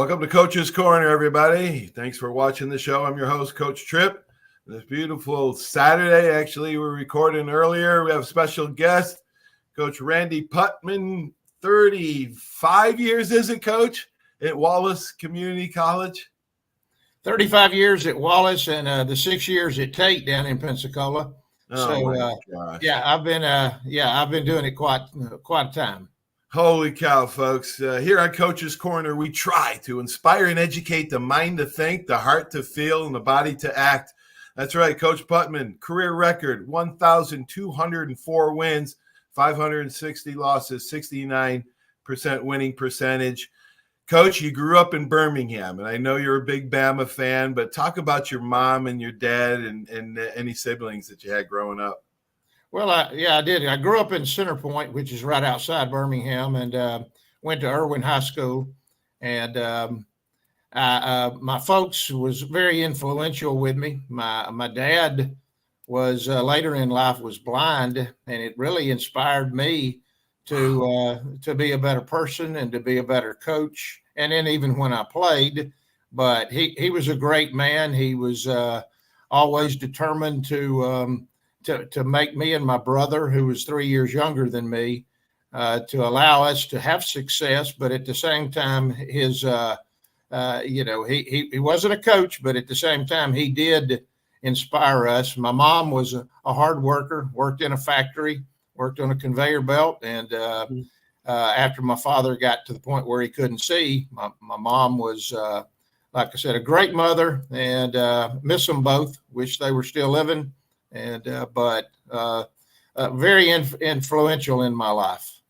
Welcome to Coach's Corner, everybody. Thanks for watching the show. I'm your host, Coach Tripp. This beautiful Saturday, actually, we're recording earlier. We have a special guest, Coach Randy Putman, 35 years, is it, Coach, at Wallace Community College? 35 years at Wallace and the 6 years at Tate down in Pensacola. I've been doing it quite a time. Holy cow, folks. Here on Coach's Corner, we try to inspire and educate the mind to think, the heart to feel, and the body to act. That's right, Coach Putman, career record, 1,204 wins, 560 losses, 69% winning percentage. Coach, you grew up in Birmingham, and I know you're a big Bama fan, but talk about your mom and your dad and any siblings that you had growing up. Well, I did. I grew up in Center Point, which is right outside Birmingham, and went to Irwin High School. And my folks was very influential with me. My dad was later in life was blind, and it really inspired me to be a better person and to be a better coach. And then even when I played, but he was a great man. He was always determined to make me and my brother, who was 3 years younger than me, to allow us to have success. But at the same time, his, he wasn't a coach, but at the same time, he did inspire us. My mom was a hard worker, worked in a factory, worked on a conveyor belt. And after my father got to the point where he couldn't see, my mom was, like I said, a great mother, and miss them both. Wish they were still living. And but very influential in my life.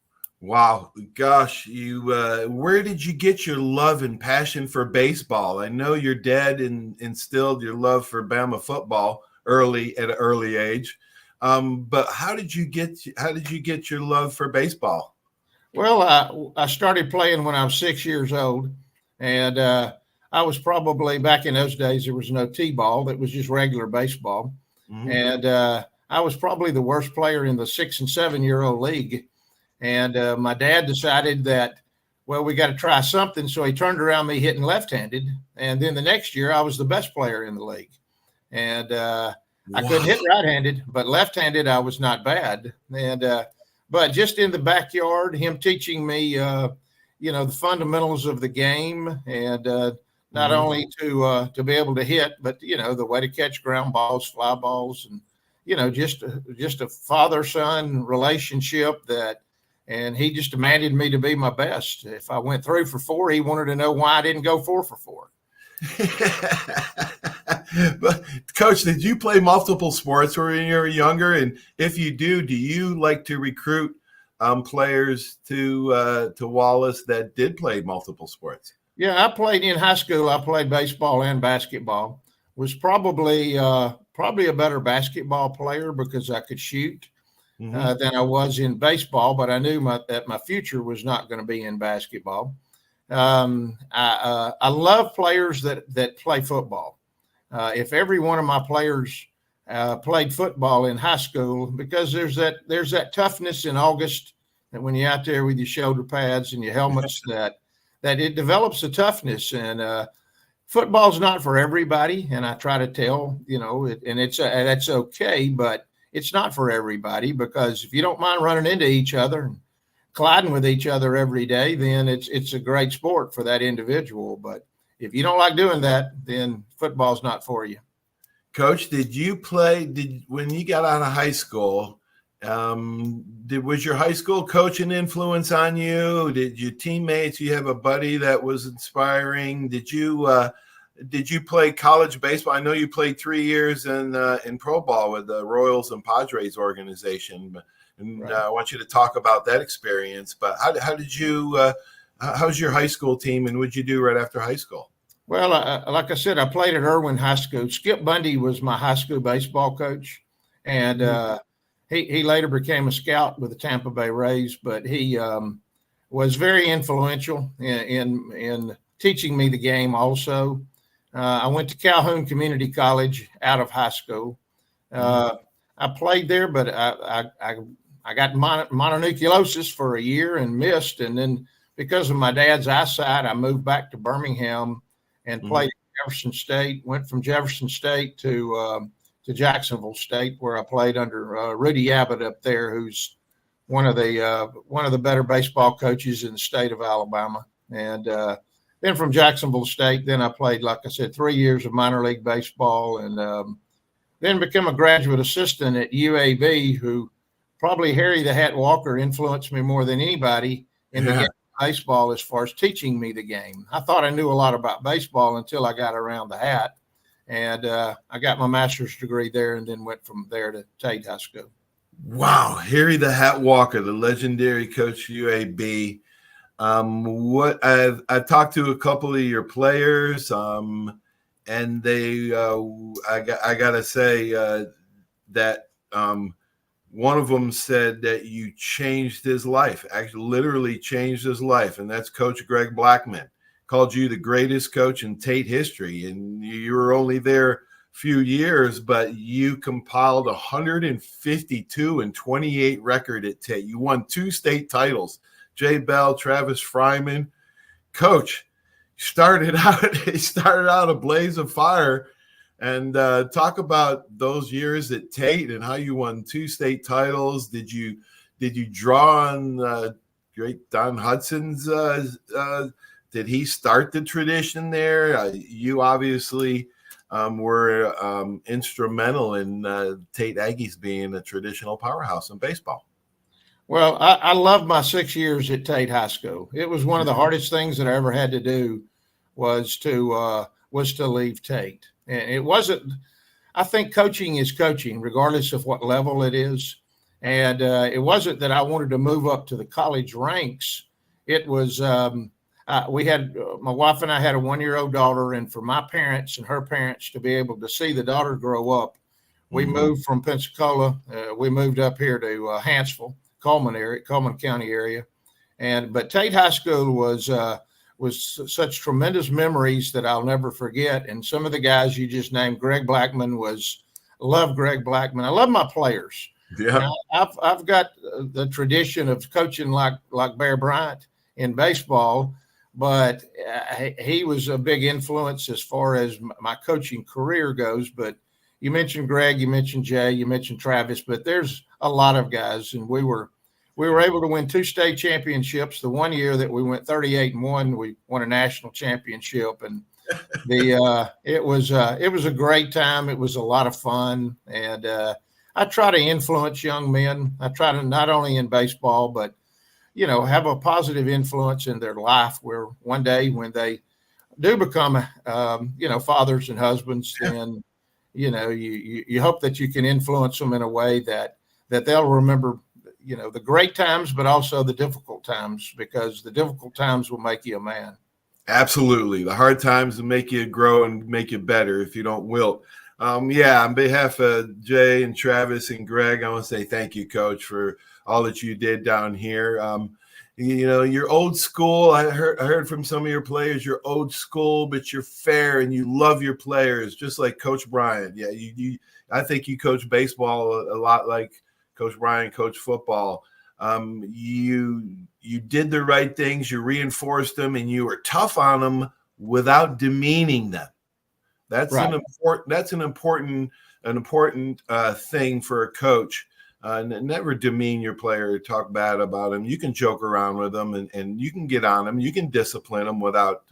Wow, gosh, you where did you get your love and passion for baseball? I know your dad instilled your love for Bama football at an early age, but how did you get your love for baseball? Well, I started playing when I was 6 years old, and I was probably, back in those days, there was no T-ball; it was just regular baseball. Mm-hmm. And I was probably the worst player in the 6 and 7 year old league. And my dad decided that, well, we got to try something. So he turned around me hitting left-handed. And then the next year I was the best player in the league. And I couldn't hit right-handed, but left-handed I was not bad. And but just in the backyard, him teaching me, the fundamentals of the game, and not only to be able to hit, but, the way to catch ground balls, fly balls, and, just a father-son relationship and he just demanded me to be my best. If I went 3 for 4, he wanted to know why I didn't go 4 for 4. But Coach, did you play multiple sports when you were younger? And if you do you like to recruit players to Wallace that did play multiple sports? Yeah, I played in high school. I played baseball and basketball. Was probably a better basketball player because I could shoot than I was in baseball. But I knew that my future was not going to be in basketball. I love players that play football. If every one of my players played football in high school, because there's that toughness in August, and when you're out there with your shoulder pads and your helmets, that it develops a toughness. And football's not for everybody. And I try to tell, that's okay, but it's not for everybody, because if you don't mind running into each other and colliding with each other every day, then it's a great sport for that individual. But if you don't like doing that, then football's not for you. Coach, when you got out of high school, was your high school coach an influence on you? Did your teammates, you have a buddy that was inspiring? Did you play college baseball? I know you played 3 years in pro ball with the Royals and Padres organization, and right. I want you to talk about that experience. But how's your high school team, and what'd you do right after high school? Well, like I said, I played at Irwin High School. Skip Bundy was my high school baseball coach, and he later became a scout with the Tampa Bay Rays, but he was very influential in teaching me the game also. I went to Calhoun Community College out of high school. I played there, but I got mononucleosis for a year and missed, and then because of my dad's eyesight, I moved back to Birmingham and played at Jefferson State. Went from Jefferson State to Jacksonville State, where I played under Rudy Abbott up there, who's one of the better baseball coaches in the state of Alabama. And then from Jacksonville State, then I played, like I said, 3 years of minor league baseball, and then became a graduate assistant at UAB, who probably Harry the Hat Walker influenced me more than anybody in the game of baseball as far as teaching me the game. I thought I knew a lot about baseball until I got around the hat, and I got my master's degree there, and then went from there to Tate High School. Wow, Harry the Hat Walker, the legendary coach UAB. What I've talked to a couple of your players, and they I gotta say that one of them said that you changed his life, actually literally changed his life, and that's Coach Greg Blackman. Called you the greatest coach in Tate history, and you were only there a few years, but you compiled 152 and 28 record at Tate. You won 2 state titles. Jay Bell, Travis Fryman. Coach, he started out a blaze of fire. And talk about those years at Tate and how you won 2 state titles. Did you draw on great Don Hudson's? Did he start the tradition there? You obviously were instrumental in Tate Aggies being a traditional powerhouse in baseball. Well, I loved my 6 years at Tate High School. It was one of the hardest things that I ever had to do was to leave Tate. And it wasn't, I think coaching is coaching, regardless of what level it is. And it wasn't that I wanted to move up to the college ranks. It was, we had, my wife and I had a 1-year-old daughter, and for my parents and her parents to be able to see the daughter grow up, we moved from Pensacola. We moved up here to Hanceville, Coleman County area. But Tate High School was such tremendous memories that I'll never forget. And some of the guys you just named, Greg Blackman love Greg Blackman. I love my players. Yeah. Now, I've got the tradition of coaching like Bear Bryant in baseball, but he was a big influence as far as my coaching career goes. But you mentioned Greg, you mentioned Jay, you mentioned Travis, but there's a lot of guys, and we were able to win 2 state championships. The one year that we went 38-1, we won a national championship, and it was a great time. It was a lot of fun, and I try to influence young men. I try to not only in baseball, but have a positive influence in their life. Where one day when they do become fathers and husbands, then you hope that you can influence them in a way that they'll remember the great times, but also the difficult times, because the difficult times will make you a man. Absolutely. The hard times will make you grow and make you better if you don't wilt. On behalf of Jay and Travis and Greg, I want to say thank you, Coach, for all that you did down here. You're old school. I heard from some of your players, you're old school, but you're fair and you love your players, just like Coach Bryant. Yeah, I think you coach baseball a lot like Coach Bryant coached football. You did the right things, you reinforced them, and you were tough on them without demeaning them. That's right. an important thing for a coach. Never demean your player, talk bad about him. You can joke around with them, and you can get on them. You can discipline them without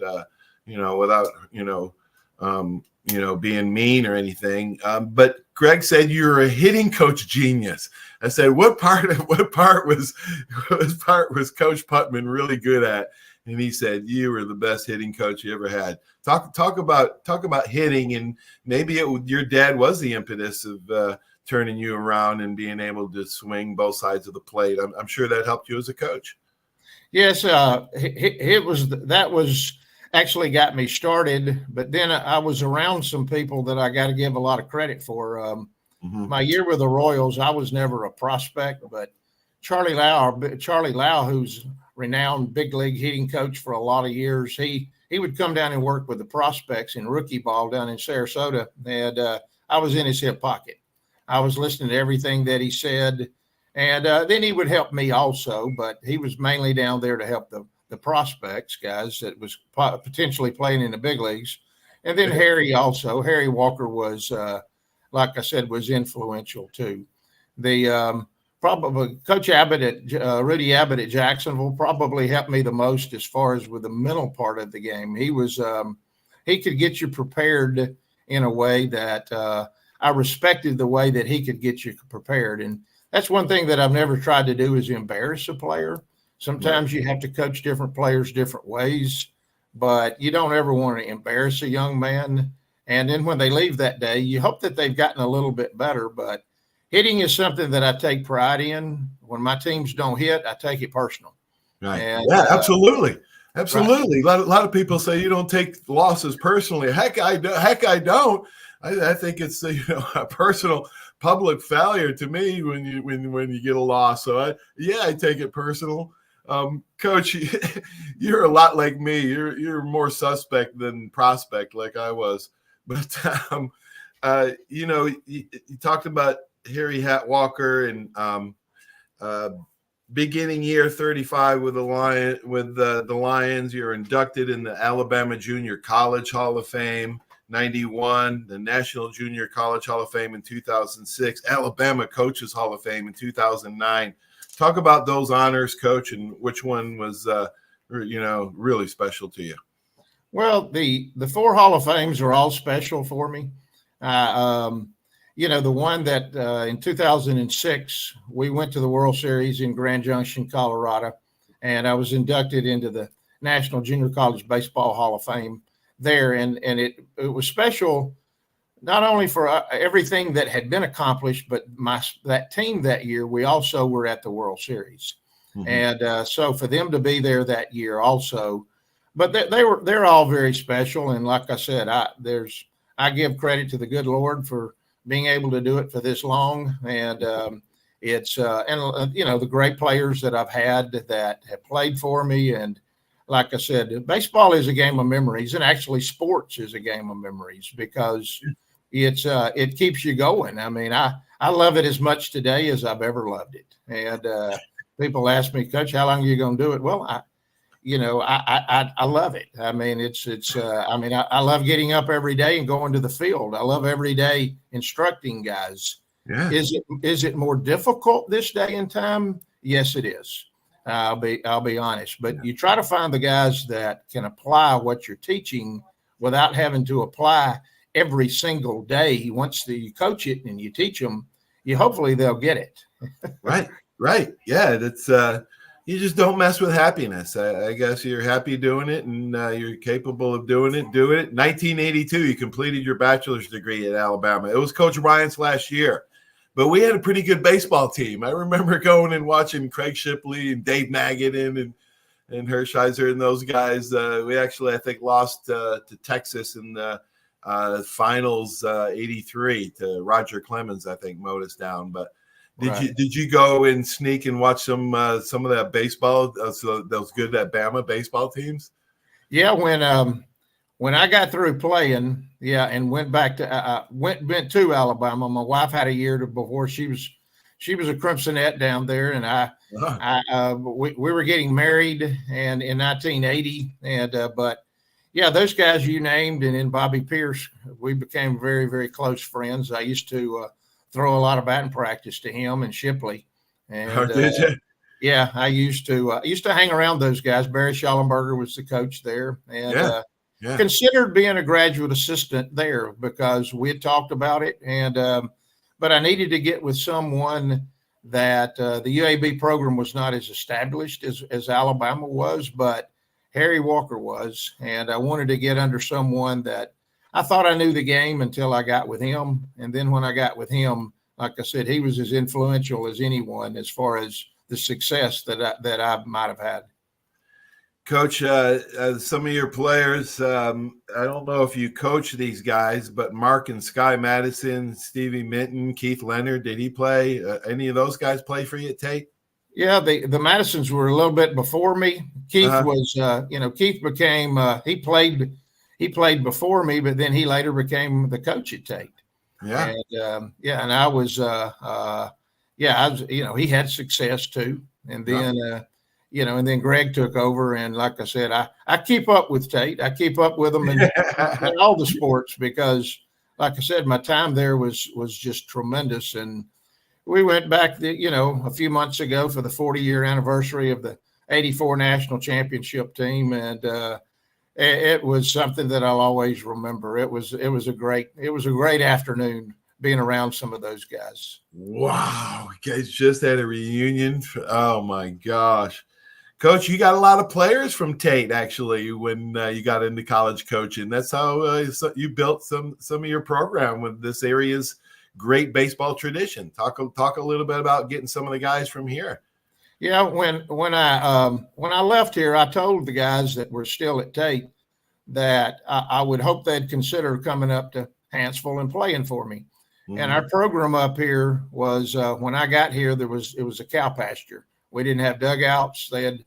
being mean or anything. But Greg said you're a hitting coach genius. I said, what part was Coach Putman really good at? And he said, you were the best hitting coach you ever had. Talk about hitting, and maybe your dad was the impetus of turning you around and being able to swing both sides of the plate. I'm sure that helped you as a coach. Yes, that was actually got me started, but then I was around some people that I got to give a lot of credit for. My year with the Royals, I was never a prospect, but Charlie Lau, who's renowned big league hitting coach for a lot of years, he would come down and work with the prospects in rookie ball down in Sarasota, and I was in his hip pocket. I was listening to everything that he said, and then he would help me also, but he was mainly down there to help the prospects, guys that was potentially playing in the big leagues. And then Harry Walker was, like I said, was influential too. The probably Coach Abbott Rudy Abbott at Jacksonville probably helped me the most as far as with the mental part of the game. He was he could get you prepared in a way that I respected the way that he could get you prepared. And that's one thing that I've never tried to do is embarrass a player. Sometimes you have to coach different players different ways, but you don't ever want to embarrass a young man. And then when they leave that day, you hope that they've gotten a little bit better. But hitting is something that I take pride in. When my teams don't hit, I take it personal. Right. And, yeah, absolutely. Absolutely. Right. A lot of people say you don't take losses personally. Heck, I don't. I think it's a personal public failure to me when you get a loss. So I take it personal. Coach, you're a lot like me. You're more suspect than prospect, like I was. But you talked about Harry Walker and beginning year 35 with the Lions. You're inducted in the Alabama Junior College Hall of Fame. 91, the National Junior College Hall of Fame in 2006, Alabama Coaches Hall of Fame in 2009. Talk about those honors, Coach, and which one was, really special to you. Well, the 4 Hall of Fames are all special for me. The one that in 2006, we went to the World Series in Grand Junction, Colorado, and I was inducted into the National Junior College Baseball Hall of Fame there. And it was special not only for everything that had been accomplished, but that team that year, we also were at the World Series. Mm-hmm. And so for them to be there that year also, but they're all very special. And like I said, I give credit to the good Lord for being able to do it for this long. And the great players that I've had that have played for me. And like I said, baseball is a game of memories, and actually sports is a game of memories because it keeps you going. I mean, I love it as much today as I've ever loved it. And people ask me, Coach, how long are you going to do it? Well, I love it. I mean, I love getting up every day and going to the field. I love every day instructing guys. Yeah. Is it more difficult this day and time? Yes, it is. I'll be honest, but you try to find the guys that can apply what you're teaching without having to apply every single day. Once you coach it and you teach them, hopefully they'll get it. Right. Yeah. That's you just don't mess with happiness. I guess you're happy doing it and you're capable of doing it. 1982, you completed your bachelor's degree at Alabama. It was Coach Bryant's last year. But we had a pretty good baseball team. I remember going and watching Craig Shipley and Dave Magadan and Hershiser and those guys. We actually, I think, lost to Texas in the finals 83 to Roger Clemens, I think, mowed us down. But did you go and sneak and watch some of that baseball, those good Bama baseball teams? Yeah, when I got through playing, and went back to went to Alabama. My wife had a year before she was a Crimsonette down there, and we were getting married and in 1980, but those guys you named, and then Bobby Pierce, we became very, very close friends. I used to throw a lot of batting practice to him and Shipley, and did you? Yeah, I used to hang around those guys. Barry Schallenberger was the coach there, and considered being a graduate assistant there because we had talked about it. And but I needed to get with someone that the UAB program was not as established as Alabama was, but Harry Walker was. And I wanted to get under someone that I thought I knew the game until I got with him. And then when I got with him, like I said, he was as influential as anyone as far as the success that I might have had. Coach, some of your players, I don't know if you coach these guys, but Mark and Sky Madison, Stevie Minton, Keith Leonard, did he play? Any of those guys play for you at Tate? Yeah, the Madisons were a little bit before me. Keith was, Keith became, he played before me, but then he later became the coach at Tate. Yeah. And, and I was, I was, he had success too. And then, and then Greg took over. And like I said, I keep up with Tate. I keep up with him in all the sports because, like I said, my time there was just tremendous. And we went back, a few months ago for the 40-year anniversary of the '84 national championship team, and it was something that I'll always remember. It was a great afternoon being around some of those guys. Wow, you guys just had a reunion. Oh my gosh. Coach, you got a lot of players from Tate actually when you got into college coaching. That's how you built some of your program with this area's great baseball tradition. Talk a little bit about getting some of the guys from here. Yeah, when I left here, I told the guys that were still at Tate that I would hope they'd consider coming up to Hanceville and playing for me. Mm-hmm. And our program up here was when I got here, it was a cow pasture. We didn't have dugouts. They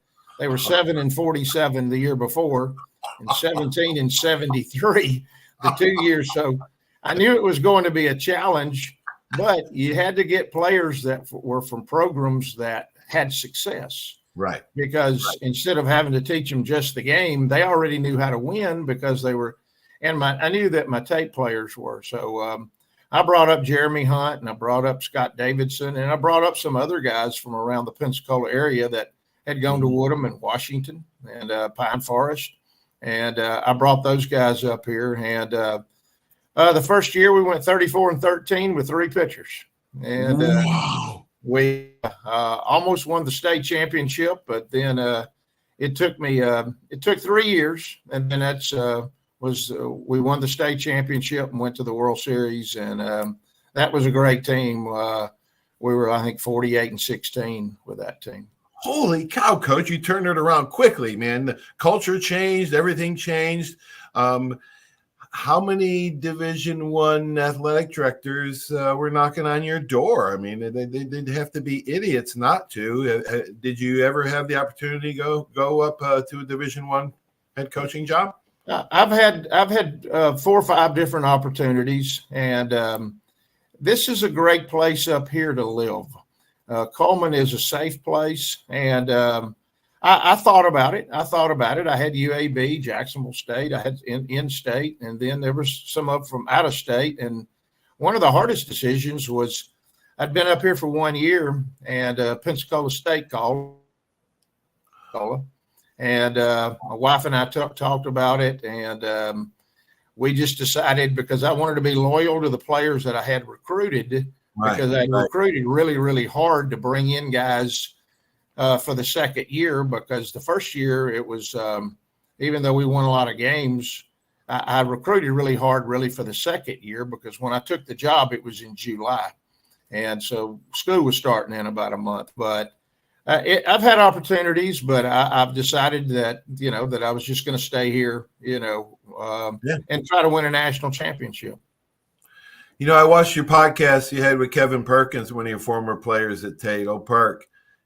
were 7-47 the year before, and 17-73 the 2 years. So I knew it was going to be a challenge, but you had to get players that were from programs that had success. Right. Because instead of having to teach them just the game, they already knew how to win because they were, and I knew that my Tate players were. So I brought up Jeremy Hunt, and I brought up Scott Davidson, and I brought up some other guys from around the Pensacola area that had gone to Woodham and Washington and Pine Forest. And I brought those guys up here. And the first year we went 34-13 with 3 pitchers. And wow. We almost won the state championship, but then it took 3 years, and then we won the state championship and went to the World Series, and that was a great team. We were, I think, 48-16 with that team. Holy cow, Coach! You turned it around quickly, man. The culture changed, everything changed. How many Division I athletic directors were knocking on your door? I mean, they'd have to be idiots not to. Did you ever have the opportunity to go up to a Division I head coaching job? I've had 4 or 5 different opportunities, and this is a great place up here to live. Coleman is a safe place, and I thought about it. I had UAB, Jacksonville State. I had in-state, and then there was some up from out of state. And one of the hardest decisions was I'd been up here for 1 year, and Pensacola State called. And my wife and I talked about it, and we just decided because I wanted to be loyal to the players that I had recruited, because I recruited really, really hard to bring in guys for the second year, because the first year it was, even though we won a lot of games, I recruited really hard really for the second year, because when I took the job, it was in July. And so school was starting in about a month. But I've had opportunities, but I've decided that, that I was just going to stay here, and try to win a national championship. I watched your podcast you had with Kevin Perkins, one of your former players at Tate, Perk.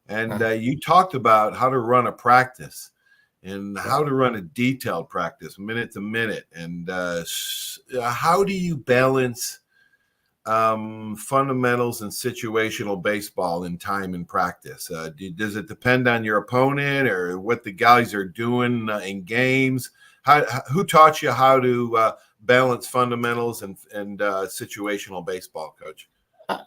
And you talked about how to run a practice and how to run a detailed practice minute to minute. And how do you balance fundamentals and situational baseball in time and practice? Does it depend on your opponent or what the guys are doing in games? Who taught you how to balance fundamentals and situational baseball, Coach?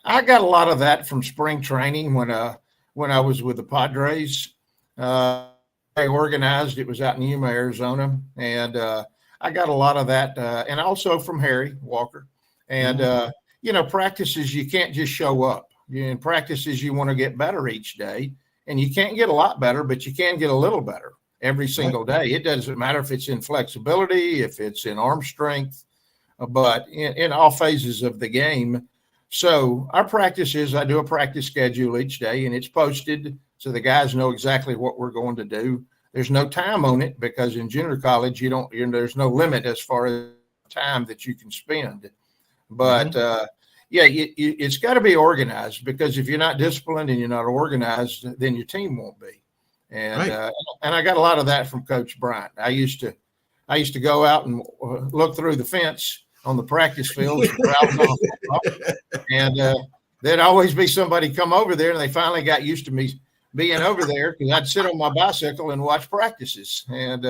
I got a lot of that from spring training when I was with the Padres. I organized, it was out in Yuma, Arizona. And I got a lot of that. And also from Harry Walker. And, practices, you can't just show up. In practices, you want to get better each day. And you can't get a lot better, but you can get a little better every single day. It doesn't matter if it's in flexibility, if it's in arm strength, but in all phases of the game. So our practice is, I do a practice schedule each day, and it's posted so the guys know exactly what we're going to do. There's no time on it, because in junior college, there's no limit as far as time that you can spend. But it's got to be organized, because if you're not disciplined and you're not organized, then your team won't be. And and I got a lot of that from Coach Bryant. I used to go out and look through the fence on the practice field, and there'd always be somebody come over there, and they finally got used to me being over there because I'd sit on my bicycle and watch practices. And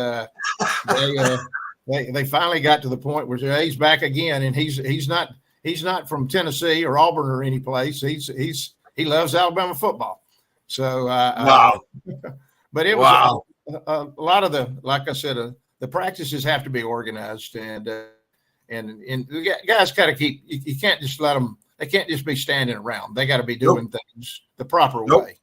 they finally got to the point where he's back again, and he's not from Tennessee or Auburn or any place. He loves Alabama football. So wow. But it was a lot of like I said, the practices have to be organized, and the guys got to keep. You can't just let them. They can't just be standing around. They got to be doing things the proper way.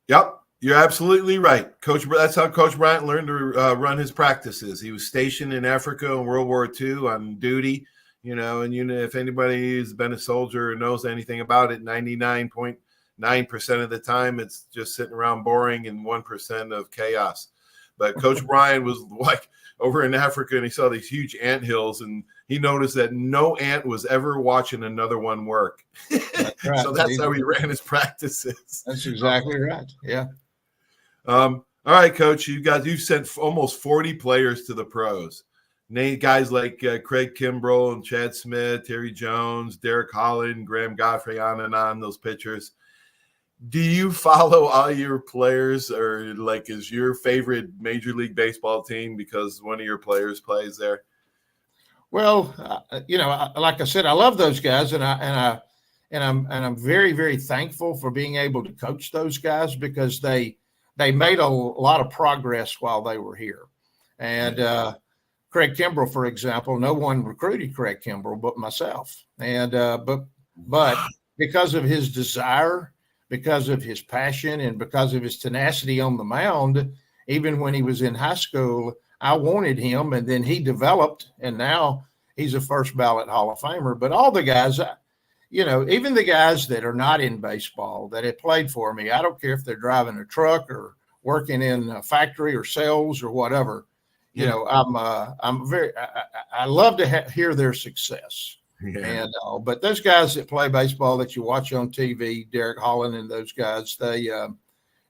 Yep, you're absolutely right, Coach. That's how Coach Bryant learned to run his practices. He was stationed in Africa in World War II on duty. And if anybody has been a soldier or knows anything about it, 99.9% of the time it's just sitting around boring and 1% of chaos. But Coach Bryant was like over in Africa, and he saw these huge ant hills, and he noticed that no ant was ever watching another one work. That's right. So that's how he ran his practices. That's exactly right. Yeah. All right, Coach, you've sent almost 40 players to the pros. Guys like Craig Kimbrell and Chad Smith, Terry Jones, Derek Holland, Graham Godfrey, on and on, those pitchers. Do you follow all your players, or is your favorite Major League Baseball team because one of your players plays there? Well, like I said, I love those guys, and I'm very, very thankful for being able to coach those guys because they made a lot of progress while they were here. And Craig Kimbrell, for example, no one recruited Craig Kimbrell but myself. And but because of his desire, because of his passion, and because of his tenacity on the mound, even when he was in high school, I wanted him, and then he developed, and now he's a first ballot Hall of Famer. But all the guys, even the guys that are not in baseball that have played for me, I don't care if they're driving a truck or working in a factory or sales or whatever. I love to hear their success. Yeah. And but those guys that play baseball that you watch on TV, Derek Holland and those guys,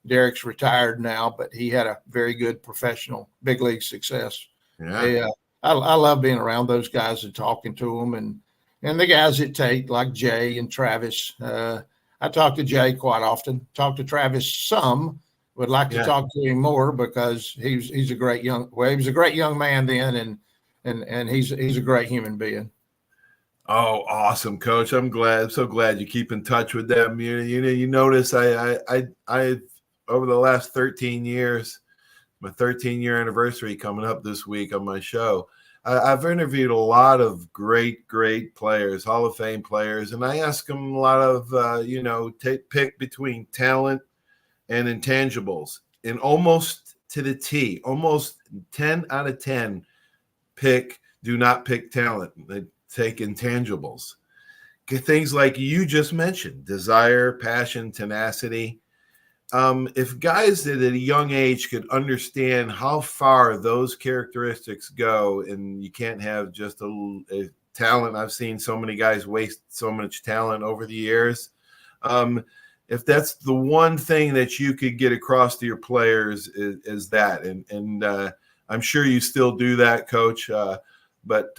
Derek's retired now, but he had a very good professional big league success. Yeah. I love being around those guys and talking to them, and the guys at Tate like Jay and Travis. I talk to Jay quite often. Talk to Travis some. Would like to talk to him more because he's a great young. Well, he was a great young man then, and he's a great human being. Oh, awesome, Coach! I'm so glad you keep in touch with them. You notice I over the last 13 years, my 13-year anniversary coming up this week on my show. I've interviewed a lot of great players, Hall of Fame players, and I ask them a lot of pick between talent and intangibles, and almost to the T, almost 10 out of 10 do not pick talent. They take intangibles. Things like you just mentioned, desire, passion, tenacity. If guys at a young age could understand how far those characteristics go, and you can't have just a talent. I've seen so many guys waste so much talent over the years. If that's the one thing that you could get across to your players is that, and I'm sure you still do that, Coach, but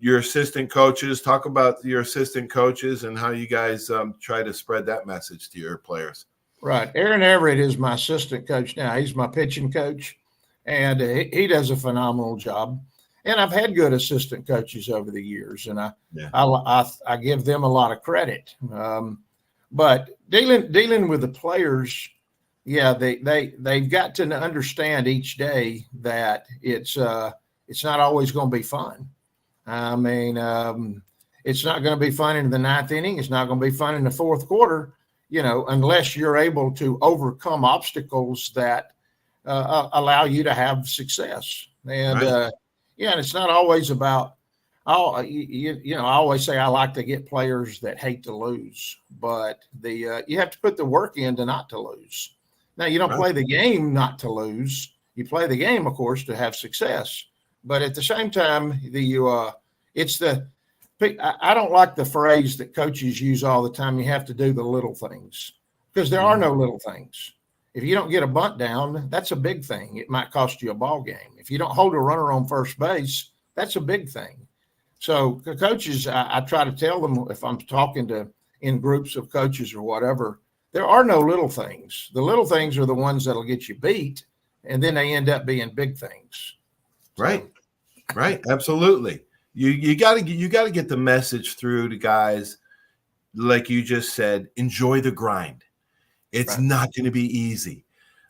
your assistant coaches, talk about your assistant coaches and how you guys try to spread that message to your players. Right. Aaron Everett is my assistant coach now. He's my pitching coach, and he does a phenomenal job. And I've had good assistant coaches over the years, and I give them a lot of credit. But dealing with the players, they've got to understand each day that it's not always going to be fun. I mean, it's not going to be fun in the ninth inning. It's not going to be fun in the fourth quarter, unless you're able to overcome obstacles that allow you to have success. And, right. And it's not always about, I always say I like to get players that hate to lose, but you have to put the work in to not to lose. Now, you don't play the game not to lose. You play the game, of course, to have success. But at the same time, I don't like the phrase that coaches use all the time. You have to do the little things, because there are no little things. If you don't get a bunt down, that's a big thing. It might cost you a ball game. If you don't hold a runner on first base, that's a big thing. So coaches, I try to tell them if I'm talking in groups of coaches or whatever, there are no little things. The little things are the ones that'll get you beat, and then they end up being big things. Right. Right. Absolutely. You got to get the message through to guys, like you just said. Enjoy the grind. It's not going to be easy.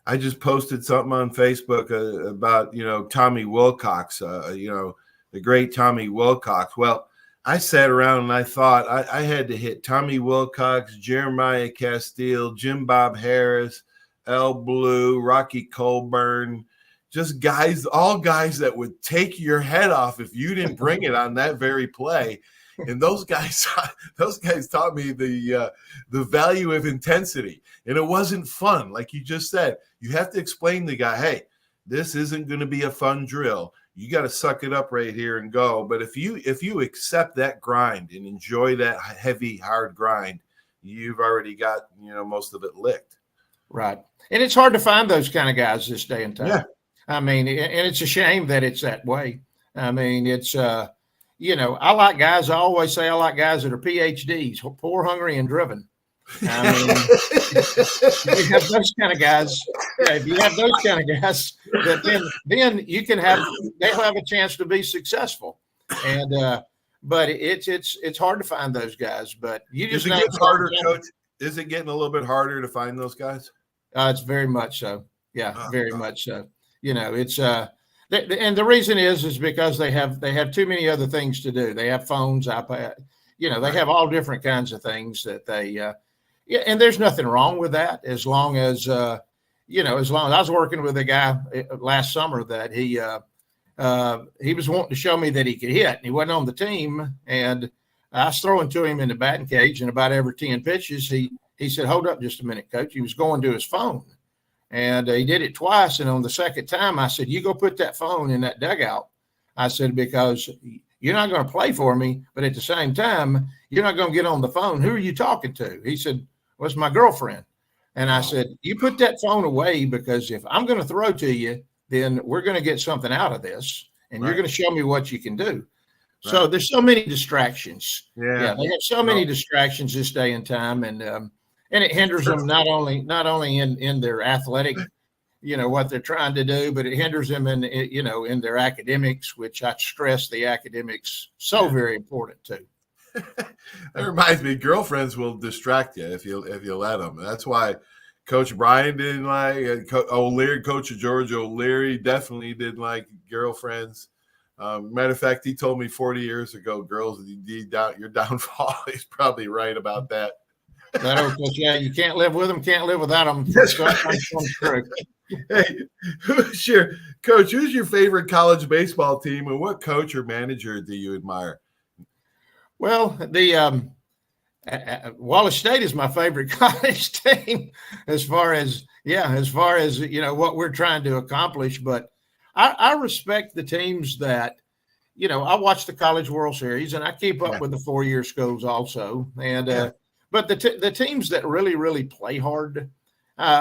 I just posted something on Facebook about Tommy Wilcox. The great Tommy Wilcox. Well, I sat around and I thought I had to hit Tommy Wilcox, Jeremiah Castile, Jim Bob Harris, Al Blue, Rocky Colburn. Just guys, all guys that would take your head off if you didn't bring it on that very play. And those guys taught me the value of intensity. And it wasn't fun. Like you just said, you have to explain to the guy, hey, this isn't going to be a fun drill. You got to suck it up right here and go. But if you accept that grind and enjoy that heavy, hard grind, you've already got, most of it licked. Right. And it's hard to find those kind of guys this day and time. Yeah. I mean, and it's a shame that it's that way. I mean, it's, I like guys. I always say I like guys that are PhDs, poor, hungry, and driven. I mean, if you have those kind of guys, that then you can they'll have a chance to be successful. And, but it's hard to find those guys, but you just get harder, Coach. Is it getting a little bit harder to find those guys? It's very much so. Yeah, very much so. It's and the reason is because they have too many other things to do. They have phones, iPad, they have all different kinds of things that they, and there's nothing wrong with that as long as I was working with a guy last summer that he was wanting to show me that he could hit, and he wasn't on the team, and I was throwing to him in the batting cage, and about every 10 pitches, he said, "Hold up just a minute, coach." He was going to his phone. And he did it twice. And on the second time, I said, "You go put that phone in that dugout." I said, "Because you're not going to play for me, but at the same time, you're not going to get on the phone. Who are you talking to?" He said, "Well, it's my girlfriend." And I said, "You put that phone away, because if I'm going to throw to you, then we're going to get something out of this. And you're going to show me what you can do." Right. So there's so many distractions. Yeah, they have so many distractions this day and time. And it hinders them not only in their athletic, what they're trying to do, but it hinders them in their academics, which I stress the academics very important too. That reminds me, girlfriends will distract you if you let them. That's why Coach Brian didn't like Coach George O'Leary definitely didn't like girlfriends. Matter of fact, he told me 40 years ago, girls, your downfall. He's probably right about that. You can't live with them, can't live without them. Hey, who's your favorite college baseball team, and what coach or manager do you admire? Well, the Wallace State is my favorite college team as far as what we're trying to accomplish. But I respect the teams that, I watch the College World Series, and I keep up with the 4-year schools also. And but the teams that really, really play hard,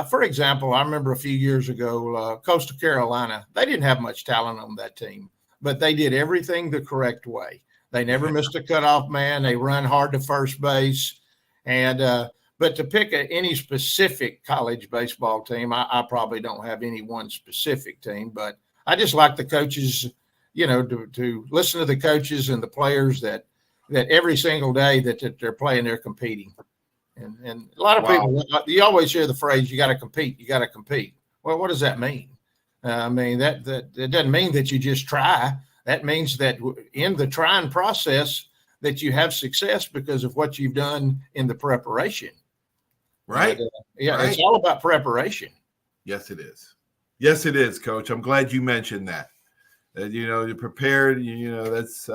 for example, I remember a few years ago, Coastal Carolina, they didn't have much talent on that team, but they did everything the correct way. They never missed a cutoff man. They run hard to first base. And but to pick any specific college baseball team, I probably don't have any one specific team, but I just like the coaches, to listen to the coaches and the players that every single day that they're playing, they're competing. And a lot of people, you always hear the phrase, you got to compete, you got to compete. Well, what does that mean? I mean, that doesn't mean that you just try. That means that in the trying process that you have success because of what you've done in the preparation. Right. Right. It's all about preparation. Yes, it is. Yes, it is, Coach. I'm glad you mentioned that. You're prepared. That's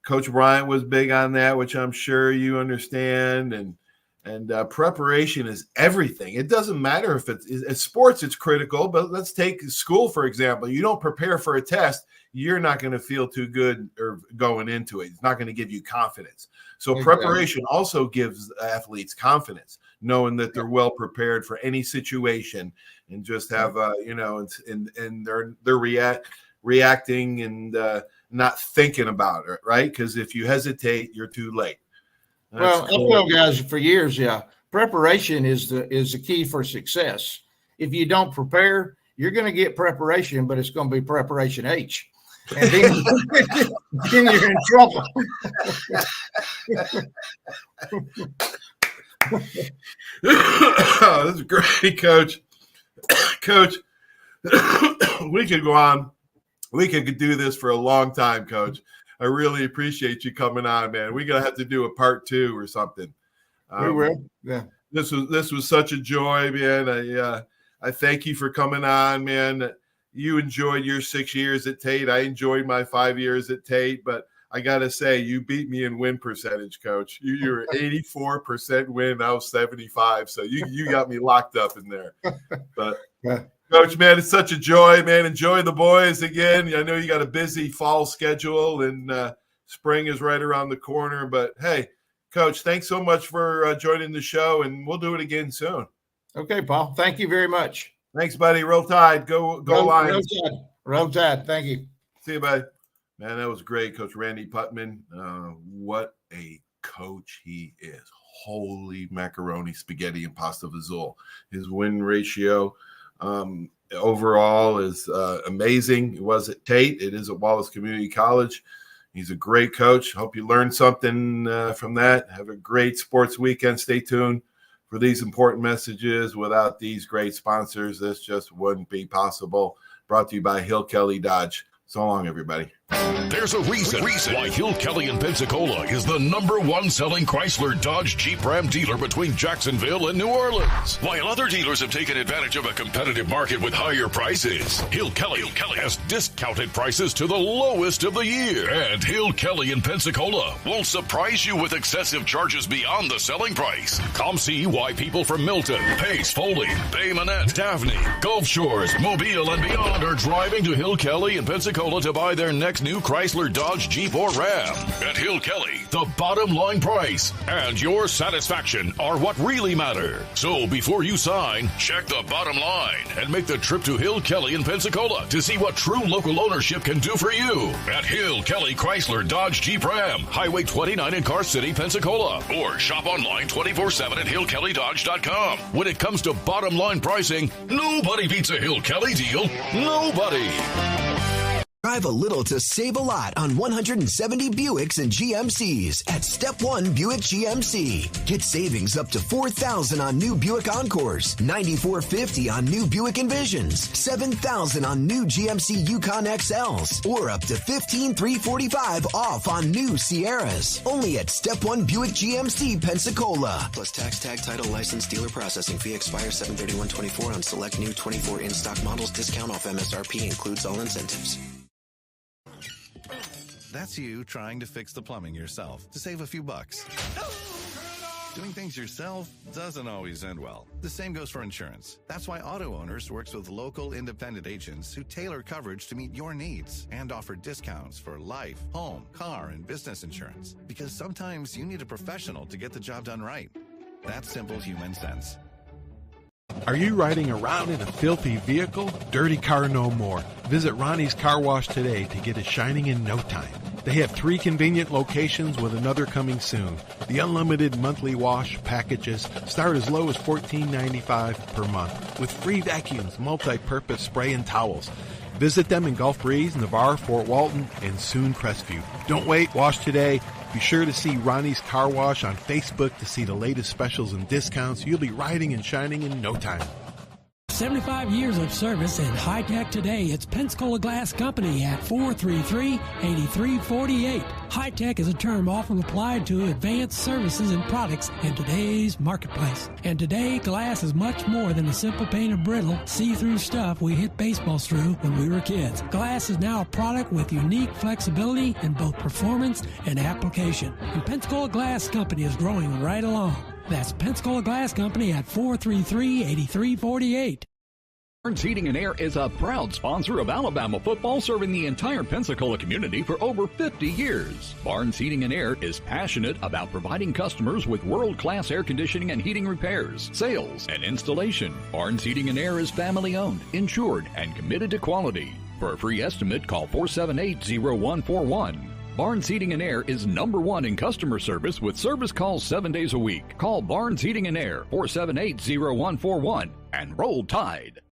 Coach Bryant was big on that, which I'm sure you understand. And preparation is everything. It doesn't matter if it's sports, it's critical. But let's take school, for example. You don't prepare for a test, you're not going to feel too good or going into it. It's not going to give you confidence. So preparation also gives athletes confidence, knowing that they're well prepared for any situation and just have, and they're reacting and not thinking about it, right? Because if you hesitate, you're too late. Well, I tell guys for years, preparation is the key for success. If you don't prepare, you're going to get preparation, but it's going to be preparation H. And then, then you're in trouble. Oh, this is great, Coach. Coach, we could go on. We could do this for a long time, Coach. I really appreciate you coming on, man. We're going to have to do a part 2 or something. We will. Yeah. This was such a joy, man. I thank you for coming on, man. You enjoyed your 6 years at Tate. I enjoyed my 5 years at Tate, but I got to say, you beat me in win percentage, Coach. You're 84% win. I was 75. So you got me locked up in there. But Coach, man, it's such a joy, man. Enjoy the boys again. I know you got a busy fall schedule and spring is right around the corner, but hey, Coach, thanks so much for joining the show, and we'll do it again soon. Okay, Paul. Thank you very much. Thanks, buddy. Roll Tide. Go Lions. Roll Tide. Thank you. See you, buddy. Man, that was great, Coach Randy Putman. What a coach he is. Holy macaroni, spaghetti, and pasta fazool. His win ratio overall is amazing. It was at Tate. It is at Wallace Community College. He's a great coach. Hope you learned something from that. Have a great sports weekend. Stay tuned for these important messages. Without these great sponsors, this just wouldn't be possible. Brought to you by Hill Kelly Dodge. So long, everybody. There's a reason why Hill Kelly in Pensacola is the #1 selling Chrysler Dodge Jeep Ram dealer between Jacksonville and New Orleans. While other dealers have taken advantage of a competitive market with higher prices, Hill Kelly has discounted prices to the lowest of the year. And Hill Kelly in Pensacola won't surprise you with excessive charges beyond the selling price. Come see why people from Milton, Pace, Foley, Bay Minette, Daphne, Gulf Shores, Mobile, and beyond are driving to Hill Kelly in Pensacola to buy their next new Chrysler, Dodge, Jeep, or Ram. At Hill Kelly, the bottom line price and your satisfaction are what really matter. So before you sign, check the bottom line and make the trip to Hill Kelly in Pensacola to see what true local ownership can do for you. At Hill Kelly Chrysler, Dodge, Jeep, Ram, Highway 29 in Car City, Pensacola. Or shop online 24/7 at hillkellydodge.com. When it comes to bottom line pricing, nobody beats a Hill Kelly deal. Nobody. Drive a little to save a lot on 170 Buicks and GMCs at Step 1 Buick GMC. Get savings up to $4,000 on new Buick Encores, $9,450 on new Buick Envisions, $7,000 on new GMC Yukon XLs, or up to $15,345 off on new Sierras. Only at Step 1 Buick GMC, Pensacola. Plus tax, tag, title, license, dealer processing fee expires 7/31/24 on select new 24 in-stock models. Discount off MSRP includes all incentives. That's you trying to fix the plumbing yourself to save a few bucks. Doing things yourself doesn't always end well. The same goes for insurance. That's why Auto Owners works with local independent agents who tailor coverage to meet your needs and offer discounts for life, home, car, and business insurance. Because sometimes you need a professional to get the job done right. That's simple human sense. Are you riding around in a filthy vehicle? Dirty car no more. Visit Ronnie's Car Wash today to get it shining in no time. They have 3 convenient locations with another coming soon. The unlimited monthly wash packages start as low as $14.95 per month with free vacuums, multi-purpose spray, and towels. Visit them in Gulf Breeze, Navarre, Fort Walton, and soon Crestview. Don't wait, wash today. Be sure to see Ronnie's Car Wash on Facebook to see the latest specials and discounts. You'll be riding and shining in no time. 75 years of service in high tech today. It's Pensacola Glass Company at 433-8348. High tech is a term often applied to advanced services and products in today's marketplace. And today, glass is much more than the simple painted brittle, see-through stuff we hit baseballs through when we were kids. Glass is now a product with unique flexibility in both performance and application. And Pensacola Glass Company is growing right along. That's Pensacola Glass Company at 433-8348. Barnes Heating and Air is a proud sponsor of Alabama football, serving the entire Pensacola community for over 50 years. Barnes Heating and Air is passionate about providing customers with world-class air conditioning and heating repairs, sales, and installation. Barnes Heating and Air is family-owned, insured, and committed to quality. For a free estimate, call 478-0141. Barnes Heating and Air is #1 in customer service with service calls 7 days a week. Call Barnes Heating and Air 478-0141 and roll Tide.